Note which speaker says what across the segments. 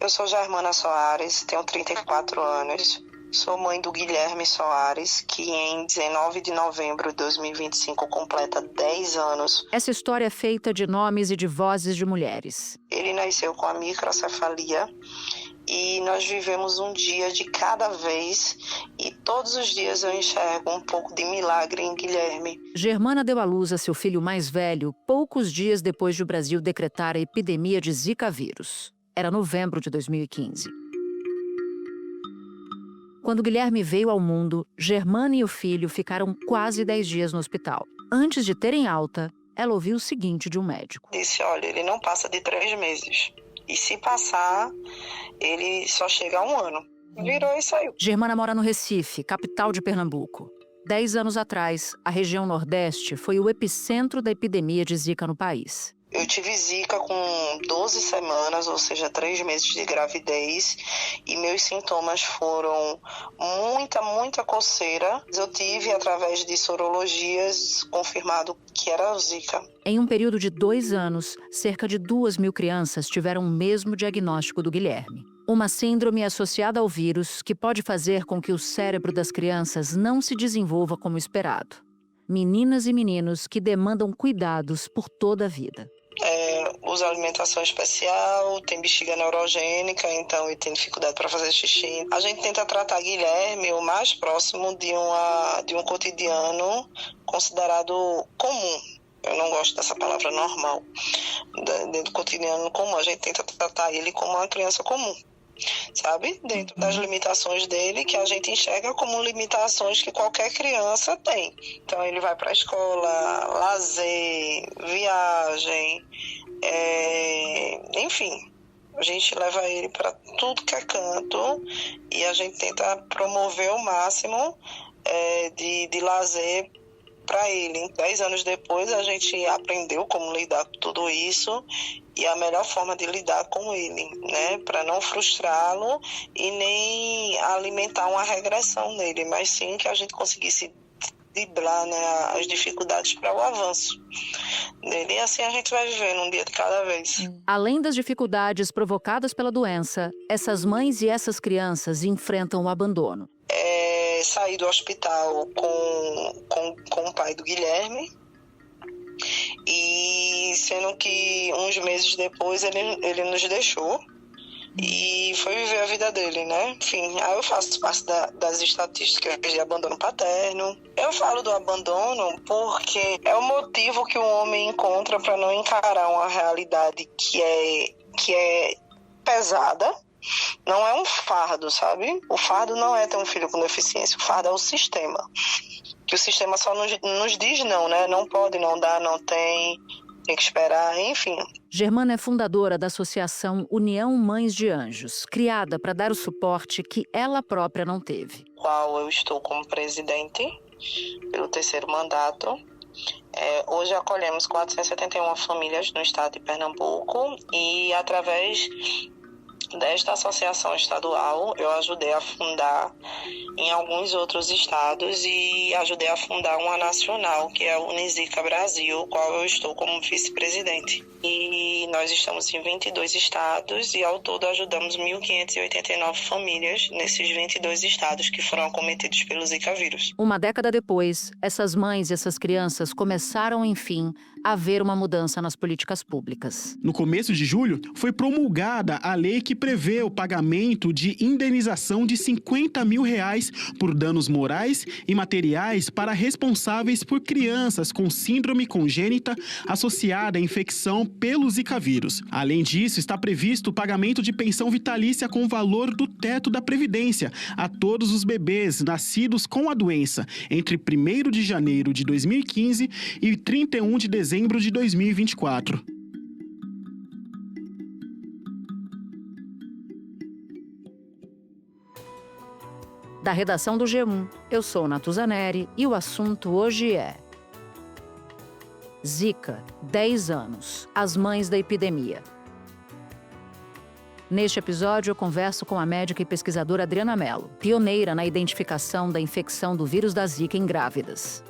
Speaker 1: Eu sou Germana Soares, tenho 34 anos. Sou mãe do Guilherme Soares, que em 19 de novembro de 2025 completa 10 anos.
Speaker 2: Essa história é feita de nomes e de vozes de mulheres.
Speaker 1: Ele nasceu com a microcefalia e nós vivemos um dia de cada vez e todos os dias eu enxergo um pouco de milagre em Guilherme.
Speaker 2: Germana deu à luz a seu filho mais velho poucos dias depois de o Brasil decretar a epidemia de Zika vírus. Era novembro de 2015. Quando Guilherme veio ao mundo, Germana e o filho ficaram quase 10 dias no hospital. Antes de terem alta, ela ouviu o seguinte de um médico.
Speaker 1: Disse, olha, ele não passa de 3 meses. E se passar, ele só chega a 1 ano. Virou e saiu.
Speaker 2: Germana mora no Recife, capital de Pernambuco. 10 anos atrás, a região Nordeste foi o epicentro da epidemia de Zika no país.
Speaker 1: Eu tive Zika com 12 semanas, ou seja, 3 meses de gravidez, e meus sintomas foram muita coceira. Eu tive, através de sorologias, confirmado que era Zika.
Speaker 2: Em um período de 2 anos, cerca de 2.000 crianças tiveram o mesmo diagnóstico do Guilherme. Uma síndrome associada ao vírus que pode fazer com que o cérebro das crianças não se desenvolva como esperado. Meninas e meninos que demandam cuidados por toda a vida.
Speaker 1: Usa alimentação especial, tem bexiga neurogênica, então ele tem dificuldade para fazer xixi. A gente tenta tratar Guilherme o mais próximo de um cotidiano considerado comum. Eu não gosto dessa palavra normal. Do cotidiano comum, a gente tenta tratar ele como uma criança comum, sabe? Dentro das limitações dele, que a gente enxerga como limitações que qualquer criança tem. Então ele vai para a escola, lazer, viagem, enfim, a gente leva ele para tudo que é canto e a gente tenta promover o máximo de lazer para ele. 10 anos depois a gente aprendeu como lidar com tudo isso e a melhor forma de lidar com ele, né, para não frustrá-lo e nem alimentar uma regressão nele, mas sim que a gente conseguisse driblar, né, as dificuldades para o avanço dele. E assim a gente vai vivendo um dia de cada vez.
Speaker 2: Além das dificuldades provocadas pela doença, essas mães e essas crianças enfrentam o abandono.
Speaker 1: Saí do hospital com o pai do Guilherme, e sendo que uns meses depois ele nos deixou e foi viver a vida dele, né? Enfim, aí eu faço parte das estatísticas de abandono paterno. Eu falo do abandono porque é o motivo que o homem encontra para não encarar uma realidade que é pesada. Não é um fardo, sabe? O fardo não é ter um filho com deficiência, o fardo é o sistema. Que o sistema só nos diz não, né? Não pode, não dá, não tem que esperar, enfim.
Speaker 2: Germana é fundadora da Associação União Mães de Anjos, criada para dar o suporte que ela própria não teve.
Speaker 1: Qual eu estou como presidente pelo 3º mandato. Hoje acolhemos 471 famílias no estado de Pernambuco e através desta associação estadual, eu ajudei a fundar em alguns outros estados e ajudei a fundar uma nacional, que é a Unizika Brasil, qual eu estou como vice-presidente. E nós estamos em 22 estados e, ao todo, ajudamos 1.589 famílias nesses 22 estados que foram acometidos pelo Zika vírus.
Speaker 2: Uma década depois, essas mães e essas crianças começaram, enfim, a ver uma mudança nas políticas públicas.
Speaker 3: No começo de julho, foi promulgada a lei que prevê o pagamento de indenização de R$50 mil por danos morais e materiais para responsáveis por crianças com síndrome congênita associada à infecção pelo Zika vírus. Além disso, está previsto o pagamento de pensão vitalícia com o valor do teto da Previdência a todos os bebês nascidos com a doença entre 1º de janeiro de 2015 e 31 de dezembro de 2024.
Speaker 2: Da redação do G1, eu sou Natuza Neri e o assunto hoje é Zika, 10 anos, as mães da epidemia. Neste episódio, eu converso com a médica e pesquisadora Adriana Mello, pioneira na identificação da infecção do vírus da Zika em grávidas.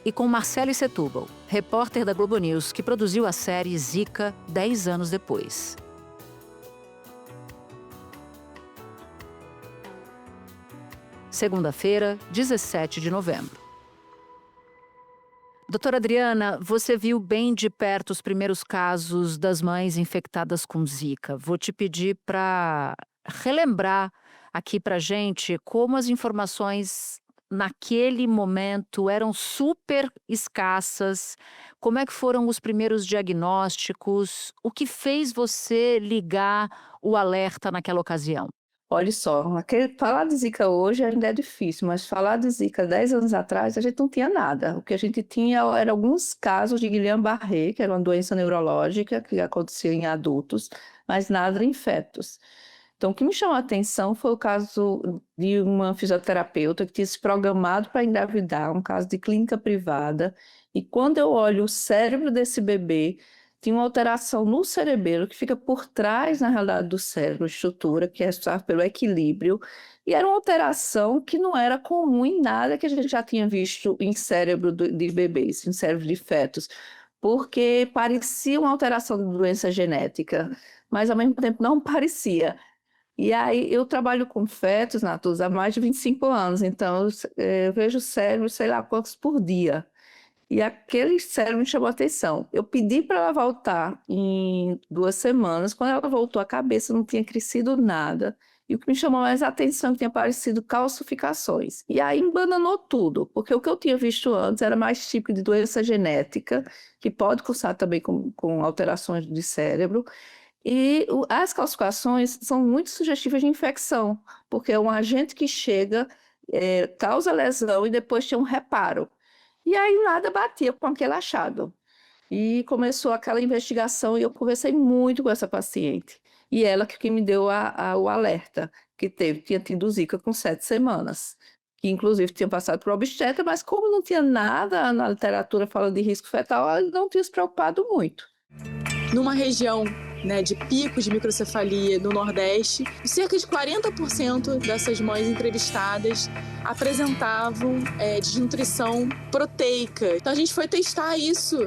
Speaker 2: E com Marcele Setúbal, repórter da Globo News, que produziu a série Zika 10 anos depois. segunda-feira, 17 de novembro. Doutora Adriana, você viu bem de perto os primeiros casos das mães infectadas com Zika. Vou te pedir para relembrar aqui para gente como as informações naquele momento eram super escassas, como é que foram os primeiros diagnósticos, o que fez você ligar o alerta naquela ocasião?
Speaker 4: Olha só, falar de Zika hoje ainda é difícil, mas falar de Zika 10 anos atrás a gente não tinha nada. O que a gente tinha eram alguns casos de Guillain-Barré, que era uma doença neurológica que acontecia em adultos, mas nada em fetos. Então, o que me chamou a atenção foi o caso de uma fisioterapeuta que tinha se programado para engravidar, um caso de clínica privada, e quando eu olho o cérebro desse bebê, tinha uma alteração no cerebelo que fica por trás, na realidade, do cérebro, estrutura, que é responsável pelo equilíbrio, e era uma alteração que não era comum em nada que a gente já tinha visto em cérebro de bebês, em cérebro de fetos, porque parecia uma alteração de doença genética, mas ao mesmo tempo não parecia. E aí eu trabalho com fetos, Natuza, há mais de 25 anos, então eu vejo cérebro, sei lá quantos por dia. E aquele cérebro me chamou a atenção. Eu pedi para ela voltar em 2 semanas. Quando ela voltou, a cabeça não tinha crescido nada. E o que me chamou mais a atenção é que tinha aparecido calcificações. E aí embananou tudo, porque o que eu tinha visto antes era mais típico de doença genética, que pode cursar também com alterações de cérebro. E as calcificações são muito sugestivas de infecção, porque é um agente que chega, causa lesão e depois tem um reparo. E aí nada batia com aquele achado. E começou aquela investigação e eu conversei muito com essa paciente. E ela que me deu o alerta, que tinha tido Zika com 7 semanas. Que inclusive tinha passado por obstetra, mas como não tinha nada na literatura falando de risco fetal, ela não tinha se preocupado muito.
Speaker 5: Numa região, né, de picos de microcefalia no Nordeste, cerca de 40% dessas mães entrevistadas apresentavam desnutrição proteica. Então a gente foi testar isso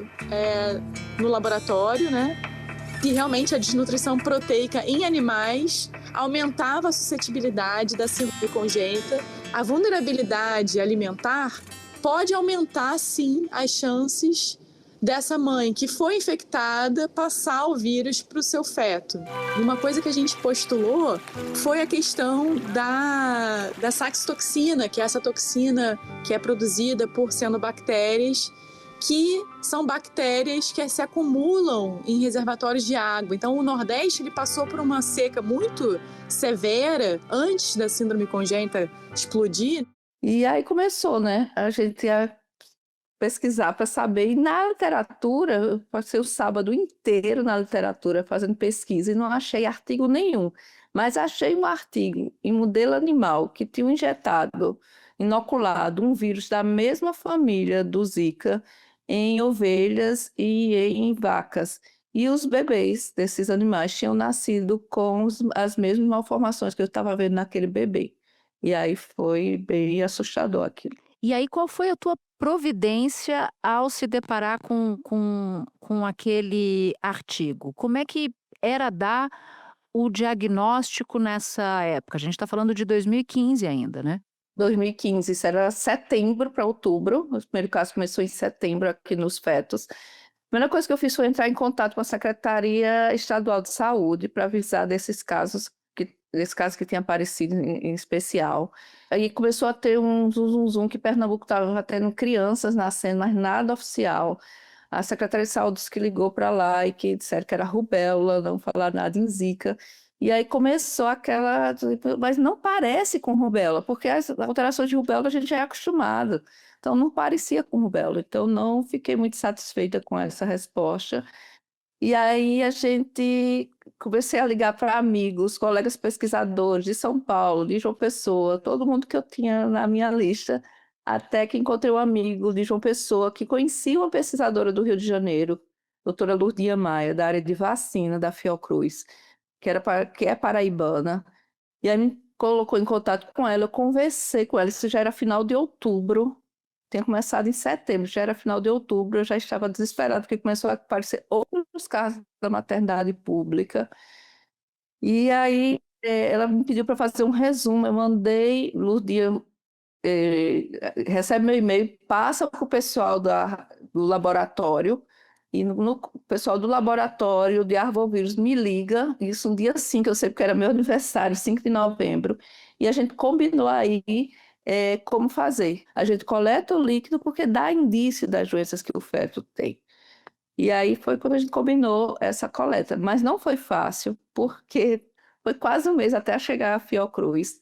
Speaker 5: no laboratório, né? E realmente a desnutrição proteica em animais aumentava a suscetibilidade da síndrome congênita. A vulnerabilidade alimentar pode aumentar, sim, as chances dessa mãe que foi infectada passar o vírus para o seu feto. E uma coisa que a gente postulou foi a questão da saxitoxina, que é essa toxina que é produzida por cianobactérias, que são bactérias que se acumulam em reservatórios de água. Então, o Nordeste ele passou por uma seca muito severa antes da síndrome congênita explodir.
Speaker 4: E aí começou, né? A gente ia pesquisar para saber. E na literatura, eu passei o sábado inteiro na literatura fazendo pesquisa e não achei artigo nenhum. Mas achei um artigo em modelo animal que tinha injetado, inoculado um vírus da mesma família do Zika em ovelhas e em vacas. E os bebês desses animais tinham nascido com as mesmas malformações que eu estava vendo naquele bebê. E aí foi bem assustador aquilo.
Speaker 2: E aí, qual foi a tua providência ao se deparar com aquele artigo? Como é que era dar o diagnóstico nessa época? A gente está falando de 2015 ainda, né?
Speaker 4: 2015, isso era setembro para outubro. O primeiro caso começou em setembro aqui nos fetos. A primeira coisa que eu fiz foi entrar em contato com a Secretaria Estadual de Saúde para avisar desses casos que tinha aparecido em especial. Aí começou a ter um zum que Pernambuco estava tendo crianças nascendo, mas nada oficial. A Secretaria de Saúde disse que ligou para lá e que disseram que era rubéola, não falaram nada em Zika. E aí começou aquela... Mas não parece com rubéola, porque as alterações de rubéola a gente já é acostumado. Então não parecia com rubéola. Então não fiquei muito satisfeita com essa resposta. E aí comecei a ligar para amigos, colegas pesquisadores de São Paulo, de João Pessoa, todo mundo que eu tinha na minha lista, até que encontrei um amigo de João Pessoa que conhecia uma pesquisadora do Rio de Janeiro, doutora Lourdinha Maia, da área de vacina da Fiocruz, que é paraibana, e aí me colocou em contato com ela, eu conversei com ela, isso já era final de outubro, tinha começado em setembro, já era final de outubro, eu já estava desesperada, porque começou a aparecer outros casos da maternidade pública. E aí ela me pediu para fazer um resumo, eu mandei, Lourdinha recebe meu e-mail, passa para o pessoal do laboratório, e o pessoal do laboratório de arvovírus me liga, isso um dia 5, eu sei porque era meu aniversário, 5 de novembro, e a gente combinou aí como fazer. A gente coleta o líquido porque dá indício das doenças que o feto tem. E aí foi quando a gente combinou essa coleta. Mas não foi fácil, porque foi quase um mês até chegar a Fiocruz.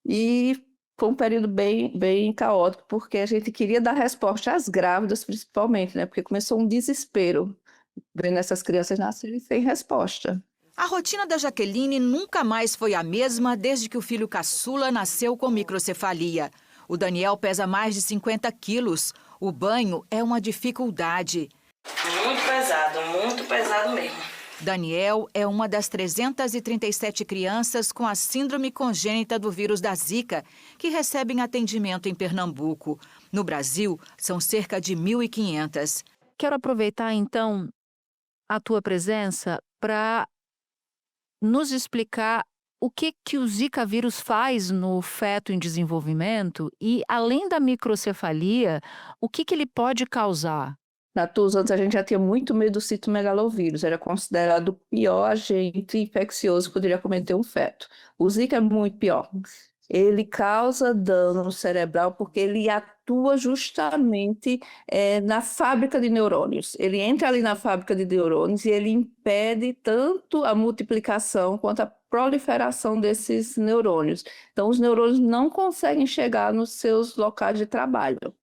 Speaker 4: E foi um período bem, bem caótico, porque a gente queria dar resposta às grávidas, principalmente, né? Porque começou um desespero vendo essas crianças nascerem sem resposta.
Speaker 6: A rotina da Jaqueline nunca mais foi a mesma desde que o filho caçula nasceu com microcefalia. O Daniel pesa mais de 50 quilos. O banho é uma dificuldade.
Speaker 1: Muito pesado mesmo.
Speaker 6: Daniel é uma das 337 crianças com a síndrome congênita do vírus da Zika que recebem atendimento em Pernambuco. No Brasil, são cerca de 1.500.
Speaker 2: Quero aproveitar, então, a tua presença para nos explicar o que o Zika vírus faz no feto em desenvolvimento e, além da microcefalia, o que ele pode causar.
Speaker 4: Na TUS, antes a gente já tinha muito medo do citomegalovírus, era considerado o pior agente infeccioso que poderia cometer um feto. O Zika é muito pior. Ele causa dano no cerebral porque ele atua justamente na fábrica de neurônios. Ele entra ali na fábrica de neurônios e ele impede tanto a multiplicação quanto a proliferação desses neurônios. Então, os neurônios não conseguem chegar nos seus locais de trabalho.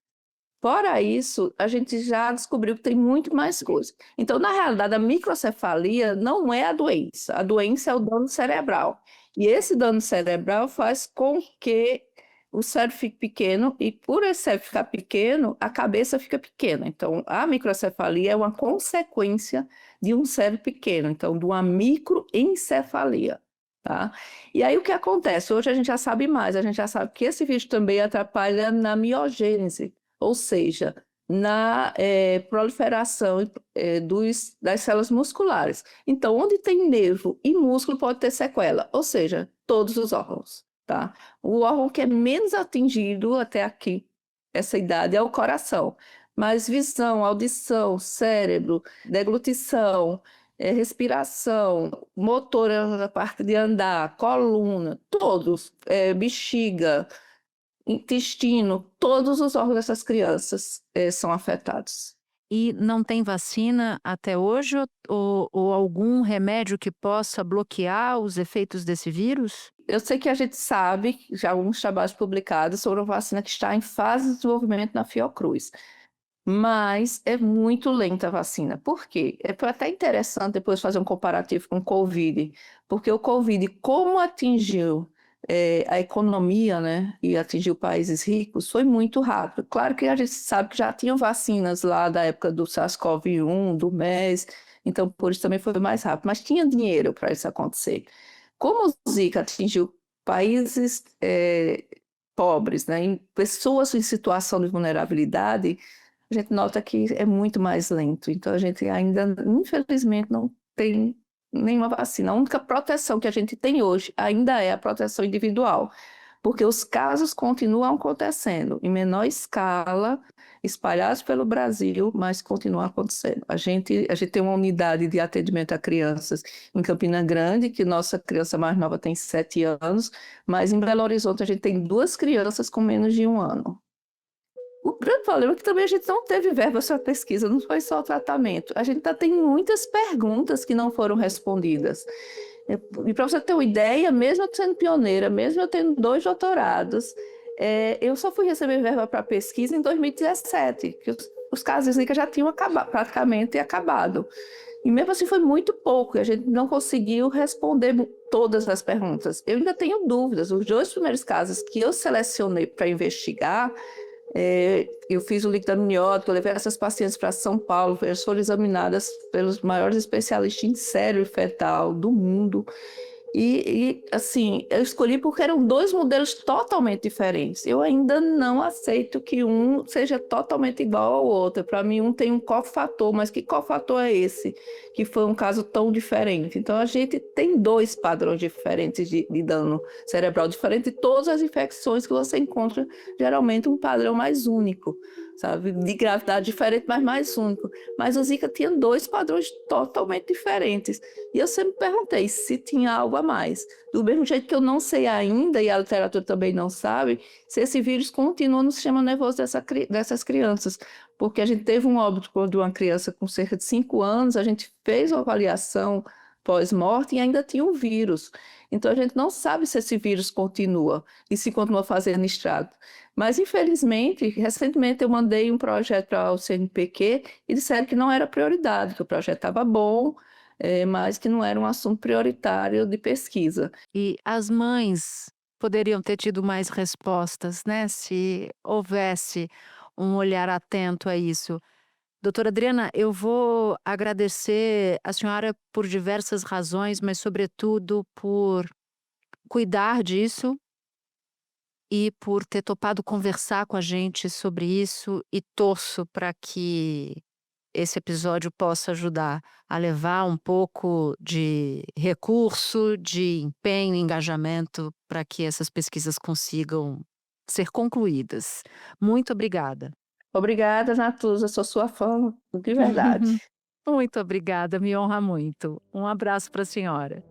Speaker 4: Fora isso, a gente já descobriu que tem muito mais coisas. Então, na realidade, a microcefalia não é a doença é o dano cerebral. E esse dano cerebral faz com que o cérebro fique pequeno, e por esse cérebro ficar pequeno, a cabeça fica pequena. Então, a microcefalia é uma consequência de um cérebro pequeno, então, de uma microencefalia. Tá? E aí o que acontece? Hoje a gente já sabe mais, a gente já sabe que esse vírus também atrapalha na miogênese, ou seja, na proliferação das células musculares. Então, onde tem nervo e músculo pode ter sequela, ou seja, todos os órgãos. Tá? O órgão que é menos atingido até aqui, essa idade, é o coração. Mas visão, audição, cérebro, deglutição, respiração, motor na parte de andar, coluna, todos, bexiga, intestino, todos os órgãos dessas crianças são afetados.
Speaker 2: E não tem vacina até hoje ou algum remédio que possa bloquear os efeitos desse vírus?
Speaker 4: Eu sei que a gente sabe, já alguns trabalhos publicados sobre a vacina que está em fase de desenvolvimento na Fiocruz. Mas é muito lenta a vacina. Por quê? É até interessante depois fazer um comparativo com o Covid, porque o Covid, como atingiu a economia, né, e atingiu países ricos, foi muito rápido. Claro que a gente sabe que já tinham vacinas lá da época do SARS-CoV-1, do MERS, então por isso também foi mais rápido, mas tinha dinheiro para isso acontecer. Como o Zika atingiu países pobres, né, em pessoas em situação de vulnerabilidade, a gente nota que é muito mais lento. Então a gente ainda, infelizmente, não tem nenhuma vacina. A única proteção que a gente tem hoje ainda é a proteção individual, porque os casos continuam acontecendo em menor escala, espalhados pelo Brasil, mas continuam acontecendo. A gente tem uma unidade de atendimento a crianças em Campina Grande, que nossa criança mais nova tem 7 anos, mas em Belo Horizonte a gente tem 2 crianças com menos de 1 ano. O grande problema é que também a gente não teve verba para pesquisa, não foi só o tratamento. A gente ainda tem muitas perguntas que não foram respondidas. E para você ter uma ideia, mesmo eu sendo pioneira, mesmo eu tendo 2 doutorados, eu só fui receber verba para pesquisa em 2017, que os casos de Zika já tinham praticamente acabado. E mesmo assim foi muito pouco, e a gente não conseguiu responder todas as perguntas. Eu ainda tenho dúvidas. Os 2 primeiros casos que eu selecionei para investigar, eu fiz o líquido amniótico, eu levei essas pacientes para São Paulo, elas foram examinadas pelos maiores especialistas em cérebro fetal do mundo, Assim, eu escolhi porque eram dois modelos totalmente diferentes. Eu ainda não aceito que um seja totalmente igual ao outro. Para mim, um tem um cofator, mas que cofator é esse? Que foi um caso tão diferente. Então, a gente tem dois padrões diferentes de dano cerebral diferente. E todas as infecções que você encontra, geralmente, um padrão mais único, sabe? De gravidade diferente, mas mais único. Mas o Zika tinha dois padrões totalmente diferentes. E eu sempre perguntei se tinha algo a mais. Do mesmo jeito que eu não sei ainda, e a literatura também não sabe, se esse vírus continua no sistema nervoso dessas crianças. Porque a gente teve um óbito de uma criança com cerca de 5 anos, a gente fez uma avaliação pós-morte e ainda tinha um vírus. Então a gente não sabe se esse vírus continua e se continua fazendo estrago. Mas, infelizmente, recentemente eu mandei um projeto para o CNPq e disseram que não era prioridade, que o projeto estava bom, mas que não era um assunto prioritário de pesquisa.
Speaker 2: E as mães poderiam ter tido mais respostas, né, se houvesse um olhar atento a isso. Doutora Adriana, eu vou agradecer a senhora por diversas razões, mas sobretudo por cuidar disso e por ter topado conversar com a gente sobre isso, e torço para que esse episódio possa ajudar a levar um pouco de recurso, de empenho e engajamento para que essas pesquisas consigam ser concluídas. Muito obrigada.
Speaker 4: Obrigada, Natuza, sou sua fã, de verdade.
Speaker 2: Muito obrigada, me honra muito. Um abraço para a senhora.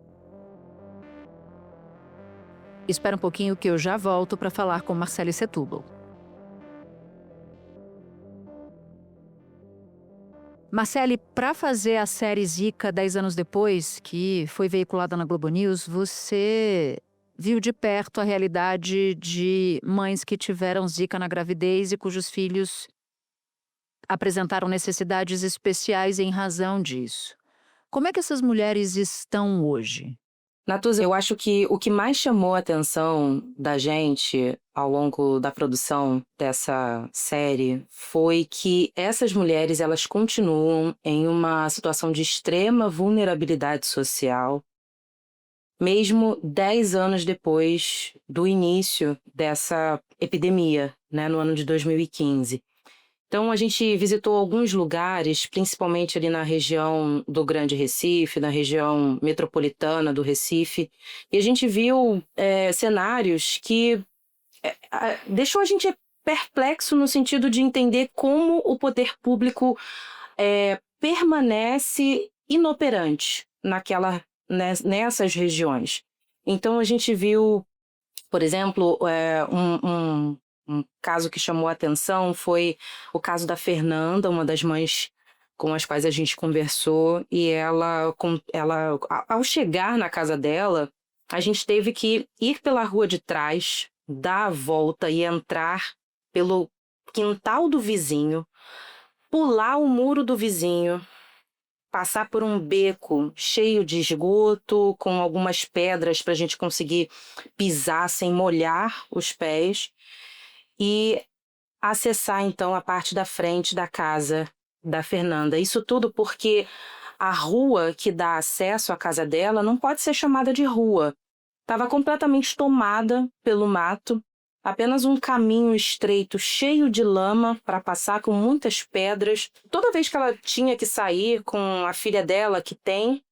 Speaker 2: Espera um pouquinho que eu já volto para falar com Marcele Setúbal. Marcele, para fazer a série Zika 10 anos depois, que foi veiculada na Globo News, você viu de perto a realidade de mães que tiveram Zika na gravidez e cujos filhos apresentaram necessidades especiais em razão disso. Como é que essas mulheres estão hoje?
Speaker 7: Natuza, eu acho que o que mais chamou a atenção da gente ao longo da produção dessa série foi que essas mulheres, elas continuam em uma situação de extrema vulnerabilidade social, mesmo 10 anos depois do início dessa epidemia, né, no ano de 2015. Então, a gente visitou alguns lugares, principalmente ali na região do Grande Recife, na região metropolitana do Recife, e a gente viu cenários que deixou a gente perplexo no sentido de entender como o poder público permanece inoperante nessas regiões. Então, a gente viu, por exemplo, um caso que chamou a atenção foi o caso da Fernanda, uma das mães com as quais a gente conversou, e ela, ao chegar na casa dela, a gente teve que ir pela rua de trás, dar a volta e entrar pelo quintal do vizinho, pular o muro do vizinho, passar por um beco cheio de esgoto, com algumas pedras para a gente conseguir pisar sem molhar os pés, e acessar, então, a parte da frente da casa da Fernanda. Isso tudo porque a rua que dá acesso à casa dela não pode ser chamada de rua. Estava completamente tomada pelo mato, apenas um caminho estreito, cheio de lama para passar, com muitas pedras. Toda vez que ela tinha que sair com a filha dela, que tem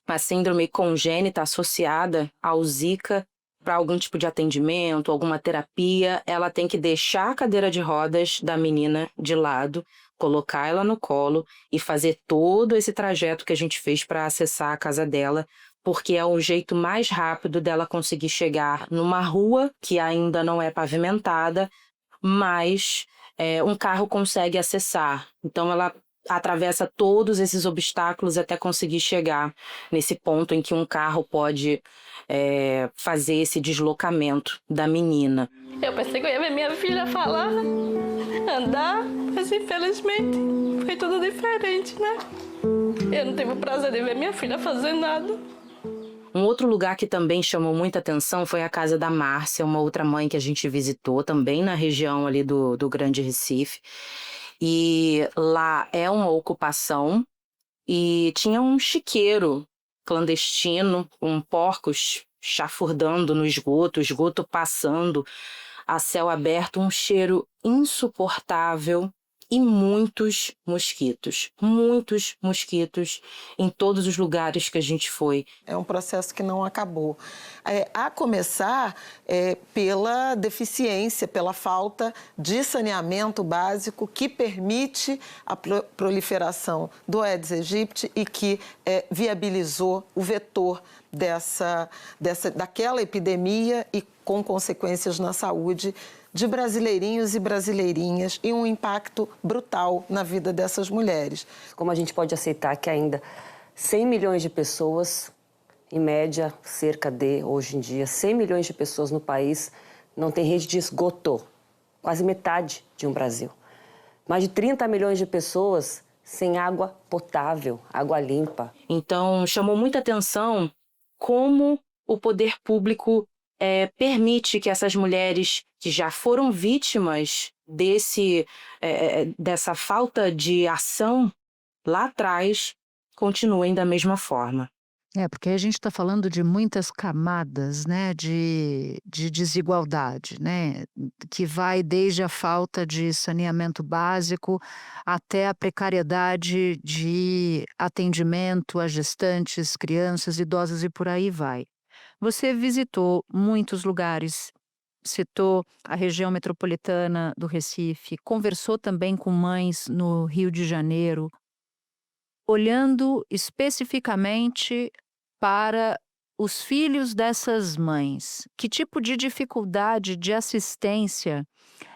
Speaker 7: a síndrome congênita associada ao Zika, para algum tipo de atendimento, alguma terapia, ela tem que deixar a cadeira de rodas da menina de lado, colocar ela no colo e fazer todo esse trajeto que a gente fez para acessar a casa dela, porque é o jeito mais rápido dela conseguir chegar numa rua que ainda não é pavimentada, mas um carro consegue acessar. Então ela atravessa todos esses obstáculos até conseguir chegar nesse ponto em que um carro pode fazer esse deslocamento da menina.
Speaker 8: Eu pensei que eu ia ver minha filha falar, andar, mas infelizmente foi tudo diferente, né? Eu não tive o prazer de ver minha filha fazer nada.
Speaker 7: Um outro lugar que também chamou muita atenção foi a casa da Márcia, uma outra mãe que a gente visitou, também na região ali do Grande Recife. E lá é uma ocupação e tinha um chiqueiro clandestino, com porcos chafurdando no esgoto, o esgoto passando a céu aberto, um cheiro insuportável e muitos mosquitos em todos os lugares que a gente foi.
Speaker 9: É um processo que não acabou. A começar pela deficiência, pela falta de saneamento básico que permite a proliferação do Aedes aegypti e que viabilizou o vetor daquela epidemia e com consequências na saúde de brasileirinhos e brasileirinhas e um impacto brutal na vida dessas mulheres.
Speaker 10: Como a gente pode aceitar que ainda 100 milhões de pessoas, em média, hoje em dia, 100 milhões de pessoas no país não têm rede de esgoto, quase metade de um Brasil. Mais de 30 milhões de pessoas sem água potável, água limpa.
Speaker 7: Então, chamou muita atenção como o poder público permite que essas mulheres que já foram vítimas dessa falta de ação lá atrás continuem da mesma forma.
Speaker 2: Porque a gente está falando de muitas camadas, né, de desigualdade, né, que vai desde a falta de saneamento básico até a precariedade de atendimento a gestantes, crianças, idosas e por aí vai. Você visitou muitos lugares, citou a região metropolitana do Recife, conversou também com mães no Rio de Janeiro, olhando especificamente para os filhos dessas mães. Que tipo de dificuldade de assistência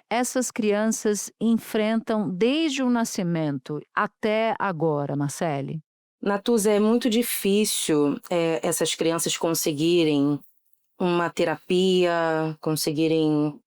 Speaker 2: essas crianças enfrentam desde o nascimento até agora, Marcele?
Speaker 7: Natuza, é muito difícil essas crianças conseguirem uma terapia, conseguirem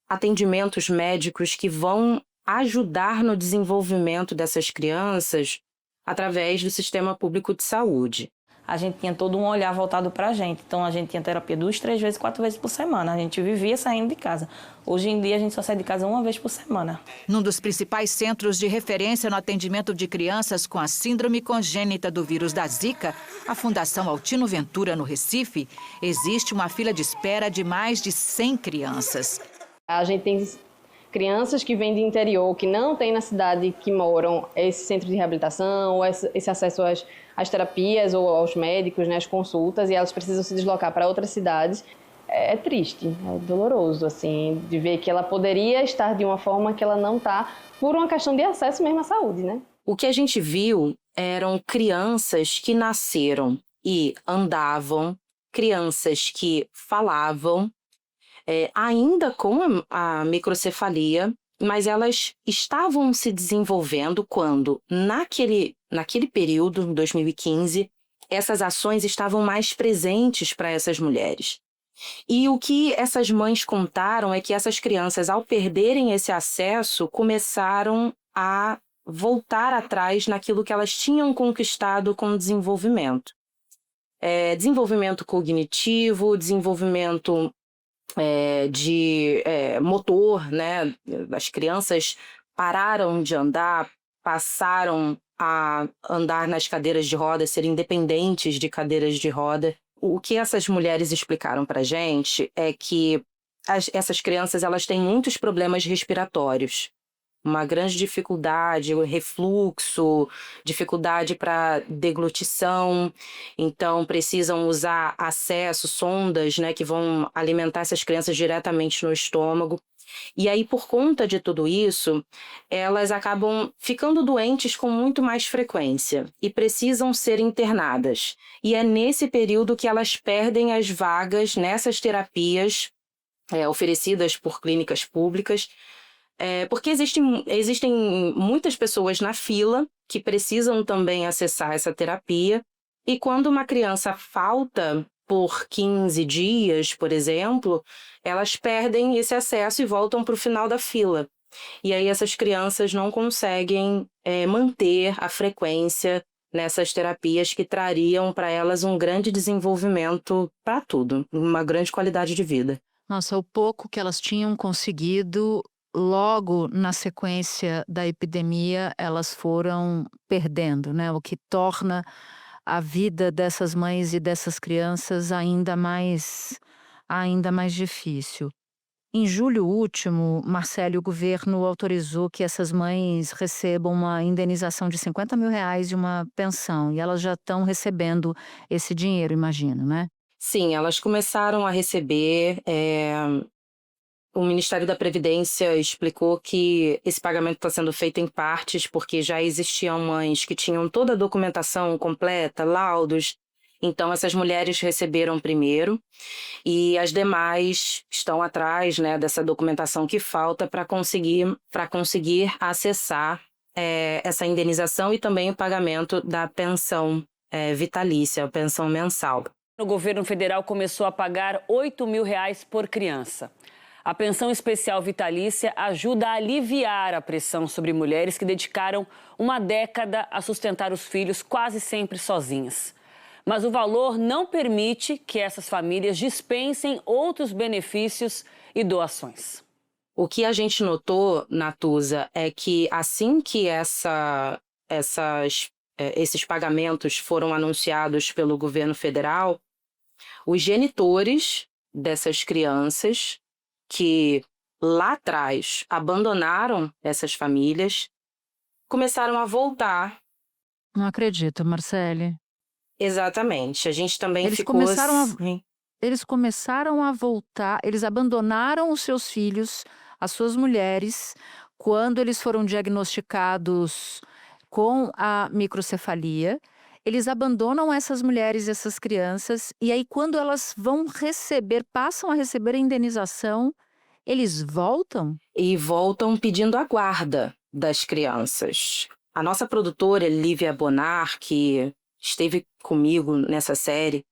Speaker 7: atendimentos médicos que vão ajudar no desenvolvimento dessas crianças através do sistema público de saúde.
Speaker 11: A gente tinha todo um olhar voltado para a gente. Então, a gente tinha terapia 2, 3 vezes, 4 vezes por semana. A gente vivia saindo de casa. Hoje em dia, a gente só sai de casa 1 vez por semana.
Speaker 6: Num dos principais centros de referência no atendimento de crianças com a síndrome congênita do vírus da Zika, a Fundação Altino Ventura, no Recife, existe uma fila de espera de mais de 100 crianças.
Speaker 12: A gente tem crianças que vêm de interior, que não tem na cidade que moram esse centro de reabilitação, ou esse acesso às terapias ou aos médicos, né, às consultas, e elas precisam se deslocar para outras cidades. É triste, é doloroso, assim, de ver que ela poderia estar de uma forma que ela não está, por uma questão de acesso mesmo à saúde, né?
Speaker 7: O que a gente viu eram crianças que nasceram e andavam, crianças que falavam, ainda com a microcefalia, mas elas estavam se desenvolvendo quando, naquele período, em 2015, essas ações estavam mais presentes para essas mulheres. E o que essas mães contaram é que essas crianças, ao perderem esse acesso, começaram a voltar atrás naquilo que elas tinham conquistado com o desenvolvimento. Desenvolvimento cognitivo, desenvolvimento de motor, né? As crianças pararam de andar, passaram a andar nas cadeiras de roda, ser independentes de cadeiras de roda. O que essas mulheres explicaram para a gente é que essas crianças elas têm muitos problemas respiratórios. Uma grande dificuldade, o refluxo, dificuldade para deglutição. Então, precisam usar sondas, né, que vão alimentar essas crianças diretamente no estômago. E aí, por conta de tudo isso, elas acabam ficando doentes com muito mais frequência e precisam ser internadas. E é nesse período que elas perdem as vagas nessas terapias oferecidas por clínicas públicas, porque existem muitas pessoas na fila que precisam também acessar essa terapia. E quando uma criança falta por 15 dias, por exemplo, elas perdem esse acesso e voltam para o final da fila. E aí essas crianças não conseguem manter a frequência nessas terapias que trariam para elas um grande desenvolvimento para tudo, uma grande qualidade de vida.
Speaker 2: Nossa, o pouco que elas tinham conseguido, logo na sequência da epidemia, elas foram perdendo, né? O que torna a vida dessas mães e dessas crianças ainda mais difícil. Em julho último, Marcele, o governo autorizou que essas mães recebam uma indenização de R$ 50 mil e uma pensão. E elas já estão recebendo esse dinheiro, imagino, né?
Speaker 7: Sim, elas começaram a receber. O Ministério da Previdência explicou que esse pagamento está sendo feito em partes porque já existiam mães que tinham toda a documentação completa, laudos. Então, essas mulheres receberam primeiro e as demais estão atrás, né, dessa documentação que falta para conseguir acessar essa indenização e também o pagamento da pensão vitalícia, a pensão mensal.
Speaker 13: O governo federal começou a pagar R$ 8 mil por criança. A pensão especial vitalícia ajuda a aliviar a pressão sobre mulheres que dedicaram uma década a sustentar os filhos quase sempre sozinhas. Mas o valor não permite que essas famílias dispensem outros benefícios e doações.
Speaker 7: O que a gente notou, Natuza, é que assim que esses pagamentos foram anunciados pelo governo federal, os genitores dessas crianças que lá atrás abandonaram essas famílias começaram a voltar.
Speaker 2: Não acredito, Marcele.
Speaker 7: Exatamente. A gente também
Speaker 2: Eles começaram a voltar, eles abandonaram os seus filhos, as suas mulheres, quando eles foram diagnosticados com a microcefalia. Eles abandonam essas mulheres e essas crianças, e aí quando elas passam a receber a indenização, eles voltam?
Speaker 7: E voltam pedindo a guarda das crianças. A nossa produtora, Lívia Bonar, que esteve comigo nessa série,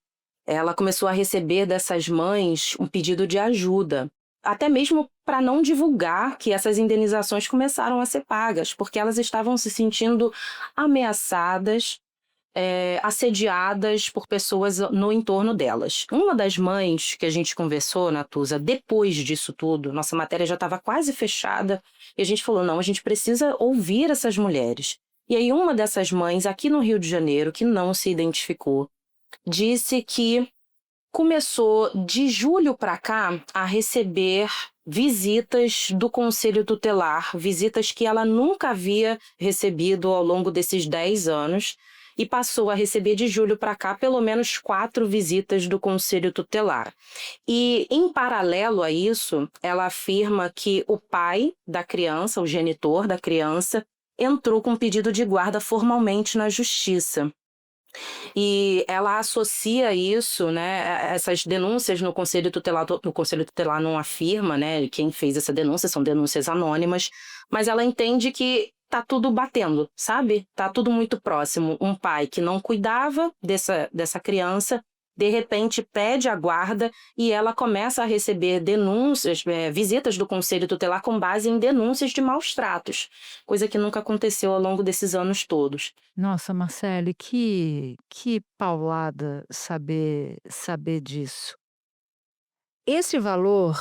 Speaker 7: ela começou a receber dessas mães um pedido de ajuda, até mesmo para não divulgar que essas indenizações começaram a ser pagas, porque elas estavam se sentindo ameaçadas, assediadas por pessoas no entorno delas. Uma das mães que a gente conversou, Natuza, depois disso tudo, nossa matéria já estava quase fechada, e a gente falou, não, a gente precisa ouvir essas mulheres. E aí uma dessas mães, aqui no Rio de Janeiro, que não se identificou, disse que começou de julho para cá a receber visitas do Conselho Tutelar, visitas que ela nunca havia recebido ao longo desses 10 anos, e passou a receber de julho para cá pelo menos 4 visitas do Conselho Tutelar. E, em paralelo a isso, ela afirma que o pai da criança, o genitor da criança, entrou com um pedido de guarda formalmente na justiça. E ela associa isso, né, essas denúncias no Conselho Tutelar. O Conselho Tutelar não afirma, né, quem fez essa denúncia, são denúncias anônimas, mas ela entende que tá tudo batendo, sabe? Tá tudo muito próximo. Um pai que não cuidava dessa criança, de repente pede a guarda e ela começa a receber denúncias, visitas do Conselho Tutelar com base em denúncias de maus tratos, coisa que nunca aconteceu ao longo desses anos todos.
Speaker 2: Nossa, Marcele, que paulada saber disso. Esse valor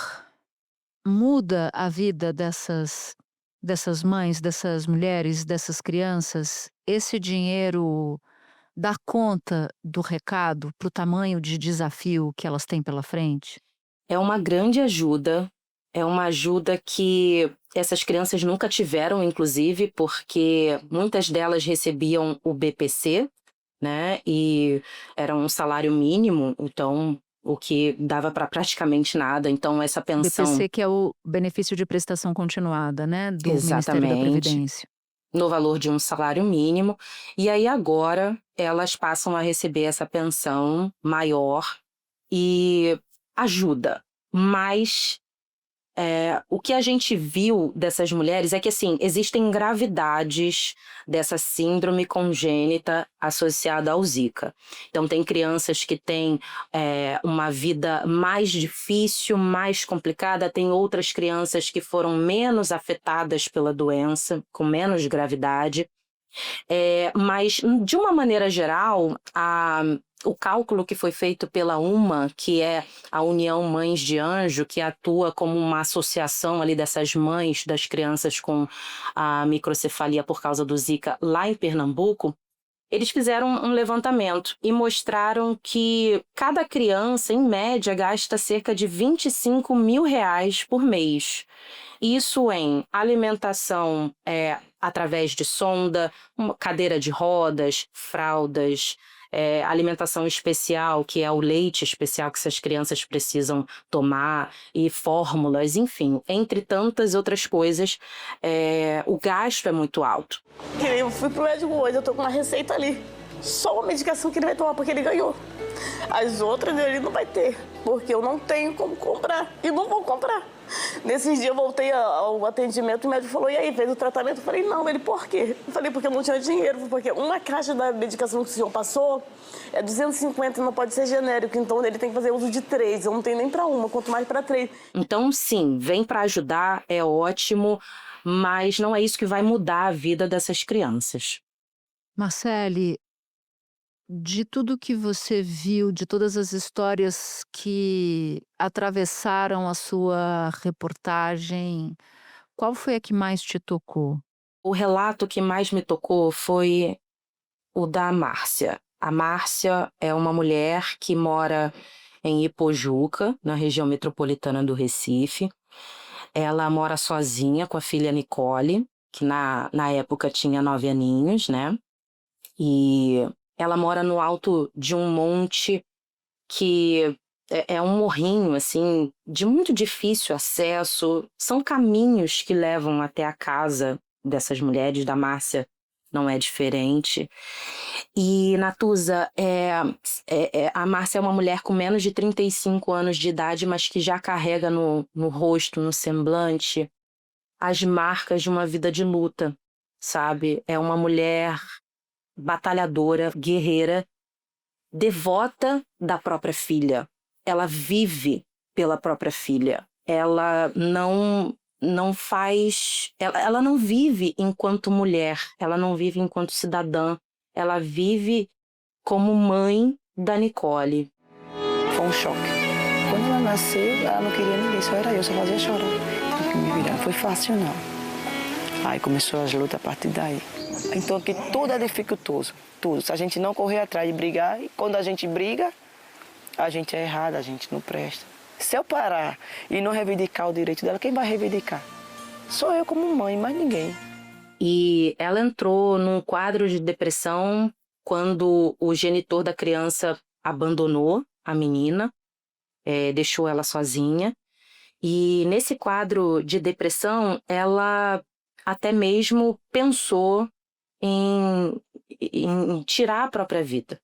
Speaker 2: muda a vida dessas mães, dessas mulheres, dessas crianças? Esse dinheiro dá conta do recado para o tamanho de desafio que elas têm pela frente?
Speaker 7: É uma grande ajuda, é uma ajuda que essas crianças nunca tiveram, inclusive, porque muitas delas recebiam o BPC, né, e era um salário mínimo, então o que dava para praticamente nada. Então essa pensão...
Speaker 2: BPC, que é o benefício de prestação continuada, né, do Ministério da Previdência.
Speaker 7: No valor de um salário mínimo, e aí agora elas passam a receber essa pensão maior e ajuda. Mas o que a gente viu dessas mulheres é que, assim, existem gravidades dessa síndrome congênita associada ao Zika. Então, tem crianças que têm uma vida mais difícil, mais complicada, tem outras crianças que foram menos afetadas pela doença, com menos gravidade. Mas, de uma maneira geral, o cálculo que foi feito pela UMA, que é a União Mães de Anjo, que atua como uma associação ali dessas mães das crianças com a microcefalia por causa do Zika lá em Pernambuco, Eles fizeram um levantamento e mostraram que cada criança, em média, gasta cerca de R$25 mil por mês. Isso em alimentação através de sonda, uma cadeira de rodas, fraldas, alimentação especial, que é o leite especial que essas crianças precisam tomar, e fórmulas, enfim, entre tantas outras coisas, o gasto é muito alto.
Speaker 14: Eu fui pro médico hoje, eu tô com uma receita ali, só uma medicação que ele vai tomar porque ele ganhou. As outras ele não vai ter, porque eu não tenho como comprar e não vou comprar. Nesses dias eu voltei ao atendimento, o médico falou, e aí, fez o tratamento? Eu falei, não. Ele, por quê? Eu falei, porque eu não tinha dinheiro, porque uma caixa da medicação que o senhor passou é 250 e não pode ser genérico, então ele tem que fazer uso de 3, eu não tenho nem para uma, quanto mais para 3.
Speaker 7: Então, sim, vem para ajudar, é ótimo, mas não é isso que vai mudar a vida dessas crianças.
Speaker 2: Marcele, de tudo que você viu, de todas as histórias que atravessaram a sua reportagem, qual foi a que mais te tocou?
Speaker 7: O relato que mais me tocou foi o da Márcia. A Márcia é uma mulher que mora em Ipojuca, na região metropolitana do Recife. Ela mora sozinha com a filha Nicole, que na época tinha 9 aninhos, né? E ela mora no alto de um monte que é um morrinho, assim, de muito difícil acesso. São caminhos que levam até a casa dessas mulheres, da Márcia não é diferente. E, Natuza, a Márcia é uma mulher com menos de 35 anos de idade, mas que já carrega no rosto, no semblante, as marcas de uma vida de luta, sabe? É uma mulher batalhadora, guerreira, devota da própria filha. Ela vive pela própria filha. Ela não faz... Ela não vive enquanto mulher, ela não vive enquanto cidadã, ela vive como mãe da Nicole.
Speaker 15: Foi um choque. Quando ela nasceu, ela não queria ninguém, só era eu, só fazia chorar. Não foi fácil, não. Aí começou as lutas a partir daí. Então aqui tudo é dificultoso, tudo. Se a gente não correr atrás de brigar, e quando a gente briga, a gente é errado, a gente não presta. Se eu parar e não reivindicar o direito dela, quem vai reivindicar? Sou eu como mãe, mais ninguém.
Speaker 7: E ela entrou num quadro de depressão quando o genitor da criança abandonou a menina, deixou ela sozinha. E nesse quadro de depressão, ela até mesmo pensou em tirar a própria vida.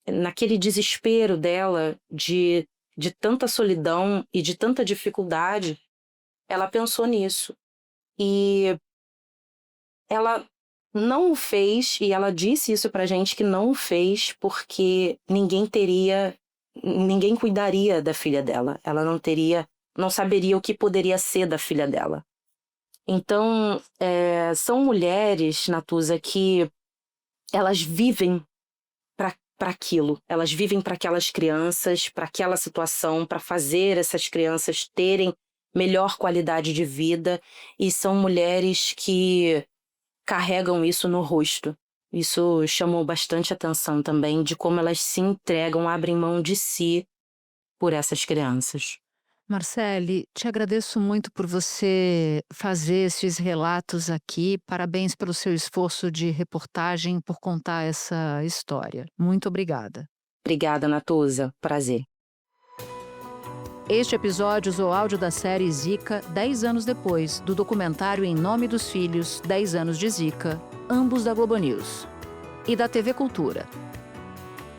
Speaker 7: Naquele desespero dela de tanta solidão e de tanta dificuldade, ela pensou nisso. E ela não o fez, e ela disse isso pra gente, que não o fez porque ninguém cuidaria da filha dela. Ela não saberia o que poderia ser da filha dela. Então, são mulheres, Natuza, que elas vivem para aquilo. Elas vivem para aquelas crianças, para aquela situação, para fazer essas crianças terem melhor qualidade de vida. E são mulheres que carregam isso no rosto. Isso chamou bastante atenção também, de como elas se entregam, abrem mão de si por essas crianças.
Speaker 2: Marcele, te agradeço muito por você fazer esses relatos aqui. Parabéns pelo seu esforço de reportagem, por contar essa história. Muito obrigada.
Speaker 7: Obrigada, Natuza. Prazer.
Speaker 2: Este episódio usou áudio da série Zika 10 anos depois, do documentário Em Nome dos Filhos, 10 anos de Zika, ambos da Globo News, e da TV Cultura.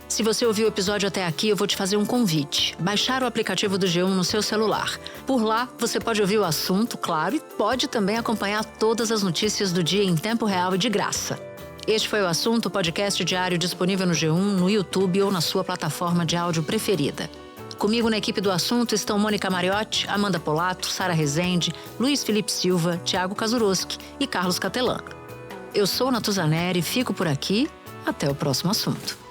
Speaker 2: Se você ouviu o episódio até aqui, eu vou te fazer um convite. Baixar o aplicativo do G1 no seu celular. Por lá, você pode ouvir o assunto, claro, e pode também acompanhar todas as notícias do dia em tempo real e de graça. Este foi o Assunto, podcast diário disponível no G1, no YouTube ou na sua plataforma de áudio preferida. Comigo na equipe do Assunto estão Mônica Mariotti, Amanda Polato, Sara Rezende, Luiz Felipe Silva, Thiago Kazuroski e Carlos Catelan. Eu sou Natuza Neri, fico por aqui. Até o próximo assunto.